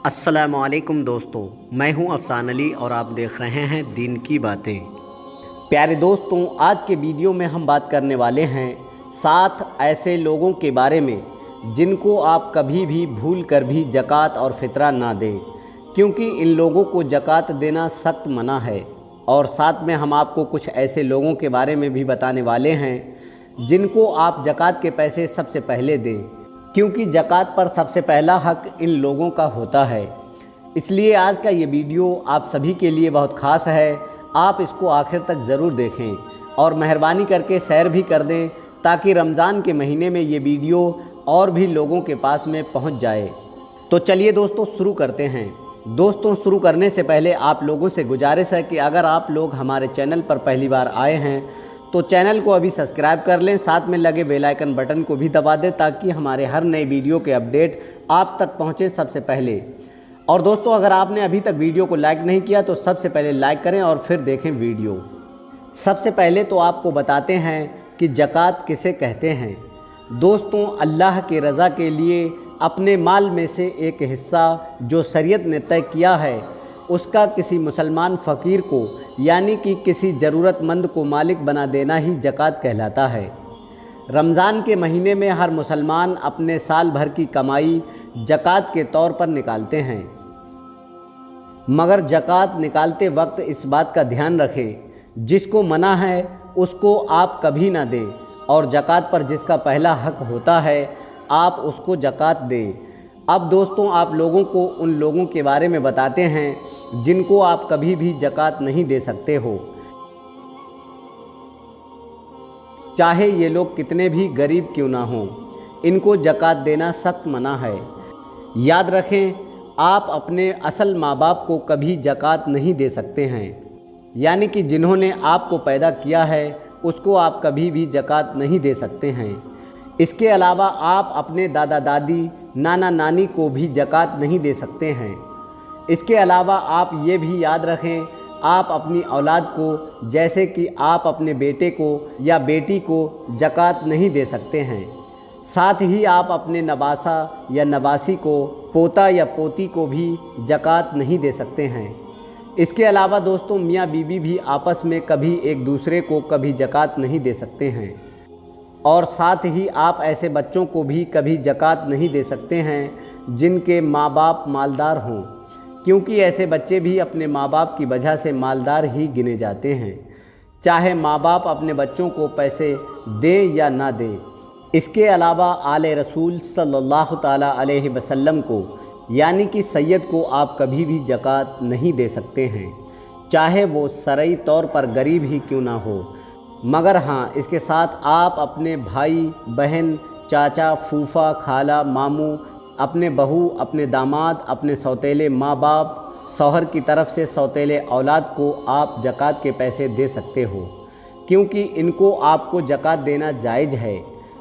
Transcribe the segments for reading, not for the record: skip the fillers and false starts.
अस्सलामुअलैकुम दोस्तों, मैं हूं अफसान अली और आप देख रहे हैं दीन की बातें। प्यारे दोस्तों, आज के वीडियो में हम बात करने वाले हैं 7 ऐसे लोगों के बारे में जिनको आप कभी भी भूल कर भी ज़कात और फ़ितरा ना दें, क्योंकि इन लोगों को ज़कात देना सख्त मना है। और साथ में हम आपको कुछ ऐसे लोगों के बारे में भी बताने वाले हैं जिनको आप ज़कात के पैसे सबसे पहले दें, क्योंकि ज़कात पर सबसे पहला हक़ इन लोगों का होता है। इसलिए आज का ये वीडियो आप सभी के लिए बहुत ख़ास है। आप इसको आखिर तक ज़रूर देखें और मेहरबानी करके शेयर भी कर दें, ताकि रमज़ान के महीने में ये वीडियो और भी लोगों के पास में पहुंच जाए। तो चलिए दोस्तों, शुरू करते हैं। दोस्तों, शुरू करने से पहले आप लोगों से गुजारिश है कि अगर आप लोग हमारे चैनल पर पहली बार आए हैं तो चैनल को अभी सब्सक्राइब कर लें, साथ में लगे बेल आइकन बटन को भी दबा दें, ताकि हमारे हर नए वीडियो के अपडेट आप तक पहुंचे सबसे पहले। और दोस्तों, अगर आपने अभी तक वीडियो को लाइक नहीं किया तो सबसे पहले लाइक करें और फिर देखें वीडियो। सबसे पहले तो आपको बताते हैं कि ज़कात किसे कहते हैं। दोस्तों, अल्लाह की रज़ा के लिए अपने माल में से एक हिस्सा जो शरीयत ने तय किया है, उसका किसी मुसलमान फ़कीर को यानी कि किसी ज़रूरतमंद को मालिक बना देना ही ज़कात कहलाता है। रमज़ान के महीने में हर मुसलमान अपने साल भर की कमाई ज़कात के तौर पर निकालते हैं, मगर ज़कात निकालते वक्त इस बात का ध्यान रखें, जिसको मना है उसको आप कभी ना दें, और ज़कात पर जिसका पहला हक़ होता है आप उसको ज़कात दें। अब दोस्तों, आप लोगों को उन लोगों के बारे में बताते हैं जिनको आप कभी भी ज़कात नहीं दे सकते हो, चाहे ये लोग कितने भी गरीब क्यों ना हों। इनको ज़कात देना सख्त मना है। याद रखें, आप अपने असल माँ बाप को कभी ज़कात नहीं दे सकते हैं, यानी कि जिन्होंने आपको पैदा किया है उसको आप कभी भी ज़कात नहीं दे सकते हैं। इसके अलावा आप अपने दादा दादी, नाना नानी को भी ज़कात नहीं दे सकते हैं। इसके अलावा आप ये भी याद रखें, आप अपनी औलाद को, जैसे कि आप अपने बेटे को या बेटी को ज़कात नहीं दे सकते हैं। साथ ही आप अपने नवासा या नवासी को, पोता या पोती को भी ज़कात नहीं दे सकते हैं। इसके अलावा दोस्तों, मियाँ बीवी भी आपस में कभी एक दूसरे को कभी ज़कात नहीं दे सकते हैं। और साथ ही आप ऐसे बच्चों को भी कभी ज़कात नहीं दे सकते हैं जिनके माँ बाप मालदार हों, क्योंकि ऐसे बच्चे भी अपने माँ बाप की वजह से मालदार ही गिने जाते हैं, चाहे माँ बाप अपने बच्चों को पैसे दे या ना दे। इसके अलावा आले रसूल सल्लल्लाहु ताला अलैहि वसल्लम को यानी कि सैयद को आप कभी भी ज़कात नहीं दे सकते हैं, चाहे वो शरई तौर पर गरीब ही क्यों ना हो। मगर हाँ, इसके साथ आप अपने भाई बहन, चाचा, फूफा, खाला, मामू, अपने बहू, अपने दामाद, अपने सौतेले माँ बाप, शौहर की तरफ से सौतेले औलाद को आप ज़कात के पैसे दे सकते हो, क्योंकि इनको आपको ज़कात देना जायज़ है।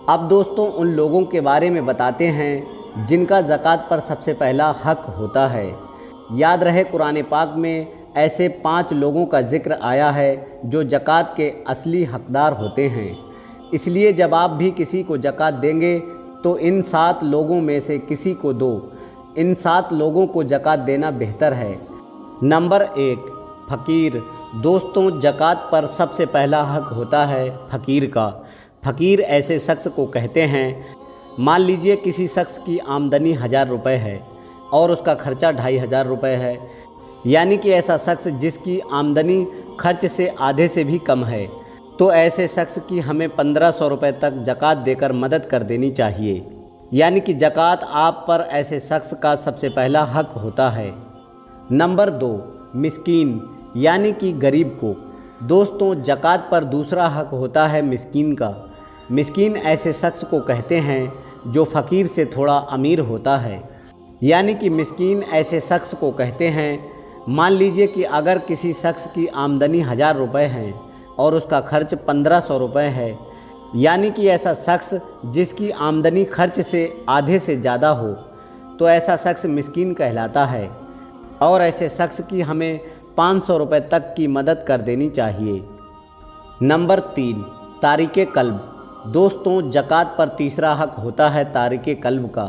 अब दोस्तों, उन लोगों के बारे में बताते हैं जिनका ज़कात पर सबसे पहला हक़ होता है। याद रहे, कुरान पाक में ऐसे 5 लोगों का ज़िक्र आया है जो ज़कात के असली हक़दार होते हैं। इसलिए जब आप भी किसी को ज़कात देंगे तो इन 7 लोगों में से किसी को दो। इन 7 लोगों को ज़कात देना बेहतर है। नंबर 1, फ़कीर। दोस्तों, ज़कात पर सबसे पहला हक़ होता है फ़कीर का। फ़कीर ऐसे शख्स को कहते हैं, मान लीजिए किसी शख्स की आमदनी 1000 रुपये है और उसका खर्चा 2500 रुपये है, यानी कि ऐसा शख्स जिसकी आमदनी खर्च से आधे से भी कम है, तो ऐसे शख्स की हमें 1500 रुपये तक ज़कात देकर मदद कर देनी चाहिए। यानी कि ज़कात आप पर ऐसे शख्स का सबसे पहला हक़ होता है। नंबर 2, मिस्कीन यानी कि गरीब को। दोस्तों, ज़कात पर दूसरा हक़ होता है मिस्कीन का। मिस्कीन ऐसे शख्स को कहते हैं जो फ़कीर से थोड़ा अमीर होता है। यानी कि मिस्कीन ऐसे शख्स को कहते हैं, मान लीजिए कि अगर किसी शख्स की आमदनी 1000 रुपये है और उसका खर्च 1500 रुपये है, यानी कि ऐसा शख्स जिसकी आमदनी खर्च से आधे से ज़्यादा हो, तो ऐसा शख्स मिस्कीन कहलाता है। और ऐसे शख्स की हमें 500 रुपये तक की मदद कर देनी चाहिए। नंबर 3, तारिके कल्ब। दोस्तों, ज़कात पर तीसरा हक़ होता है तारिके कल्ब का।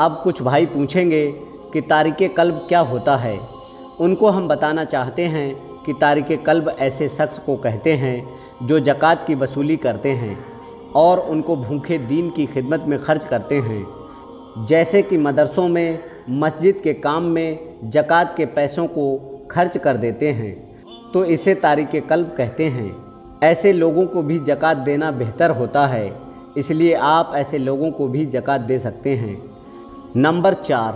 अब कुछ भाई पूछेंगे कि तारिके कल्ब क्या होता है। उनको हम बताना चाहते हैं कि तारिके कल्ब ऐसे शख्स को कहते हैं जो ज़कात की वसूली करते हैं और उनको भूखे दीन की खिदमत में खर्च करते हैं, जैसे कि मदरसों में, मस्जिद के काम में ज़कात के पैसों को खर्च कर देते हैं, तो इसे तारिके कल्ब कहते हैं। ऐसे लोगों को भी ज़कात देना बेहतर होता है, इसलिए आप ऐसे लोगों को भी ज़कात दे सकते हैं। नंबर 4,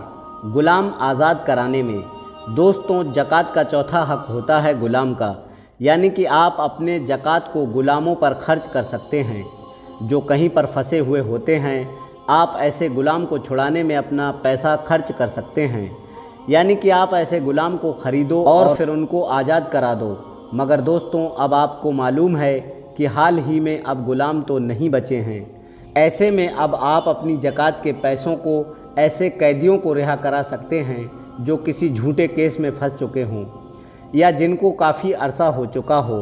ग़ुलाम आज़ाद कराने में। दोस्तों, ज़कात का चौथा हक होता है ग़ुलाम का, यानी कि आप अपने ज़कात को ग़ुलामों पर खर्च कर सकते हैं जो कहीं पर फंसे हुए होते हैं। आप ऐसे ग़ुलाम को छुड़ाने में अपना पैसा खर्च कर सकते हैं, यानी कि आप ऐसे ग़ुलाम को ख़रीदो और फिर उनको आज़ाद करा दो। मगर दोस्तों, अब आपको मालूम है कि हाल ही में अब ग़ुलाम तो नहीं बचे हैं। ऐसे में अब आप अपनी ज़कात के पैसों को ऐसे कैदियों को रिहा करा सकते हैं जो किसी झूठे केस में फंस चुके हों या जिनको काफ़ी अरसा हो चुका हो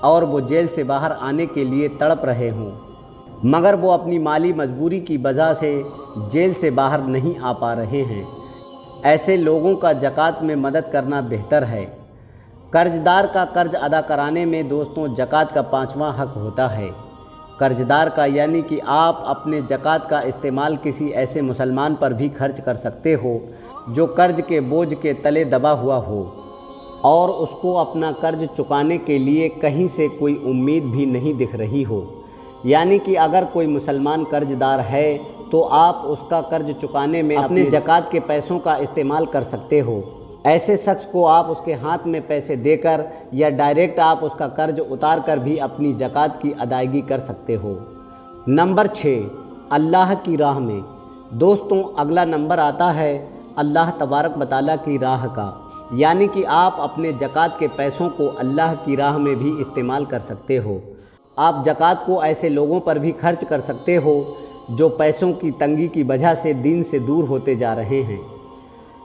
और वो जेल से बाहर आने के लिए तड़प रहे हों, मगर वो अपनी माली मजबूरी की वजह से जेल से बाहर नहीं आ पा रहे हैं। ऐसे लोगों का ज़कात में मदद करना बेहतर है। कर्जदार का कर्ज अदा कराने में दोस्तों ज़कात का 5वां हक होता है। कर्जदार का, यानी कि आप अपने ज़कात का इस्तेमाल किसी ऐसे मुसलमान पर भी खर्च कर सकते हो जो कर्ज के बोझ के तले दबा हुआ हो और उसको अपना कर्ज चुकाने के लिए कहीं से कोई उम्मीद भी नहीं दिख रही हो। यानी कि अगर कोई मुसलमान कर्जदार है तो आप उसका कर्ज चुकाने में अपने ज़कात के पैसों का इस्तेमाल कर सकते हो। ऐसे शख्स को आप उसके हाथ में पैसे देकर या डायरेक्ट आप उसका कर्ज उतार कर भी अपनी ज़कात की अदायगी कर सकते हो। नंबर 6, अल्लाह की राह में। दोस्तों, अगला नंबर आता है अल्लाह तबारक व तआला की राह का, यानी कि आप अपने ज़कात के पैसों को अल्लाह की राह में भी इस्तेमाल कर सकते हो। आप ज़कात को ऐसे लोगों पर भी खर्च कर सकते हो जो पैसों की तंगी की वजह से दीन से दूर होते जा रहे हैं,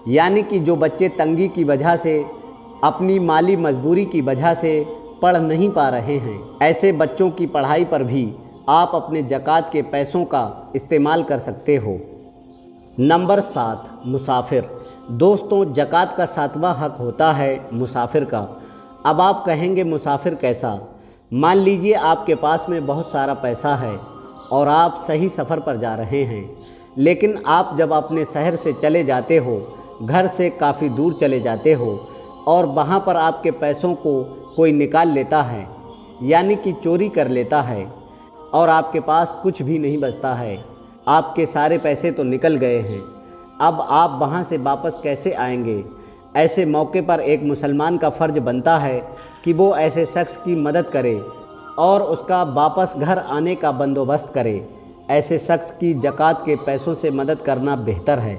यानी कि जो बच्चे तंगी की वजह से, अपनी माली मजबूरी की वजह से पढ़ नहीं पा रहे हैं। ऐसे बच्चों की पढ़ाई पर भी आप अपने ज़कात के पैसों का इस्तेमाल कर सकते हो। नंबर 7, मुसाफिर। दोस्तों, ज़कात का 7वां हक होता है मुसाफिर का। अब आप कहेंगे मुसाफिर कैसा? मान लीजिए आपके पास में बहुत सारा पैसा है और आप सही सफ़र पर जा रहे हैं, लेकिन आप जब अपने शहर से चले जाते हो, घर से काफ़ी दूर चले जाते हो और वहाँ पर आपके पैसों को कोई निकाल लेता है, यानी कि चोरी कर लेता है और आपके पास कुछ भी नहीं बचता है। आपके सारे पैसे तो निकल गए हैं। अब आप वहाँ से वापस कैसे आएंगे? ऐसे मौके पर एक मुसलमान का फ़र्ज़ बनता है कि वो ऐसे शख्स की मदद करे और उसका वापस घर आने का बंदोबस्त करे। ऐसे शख्स की ज़कात के पैसों से मदद करना बेहतर है।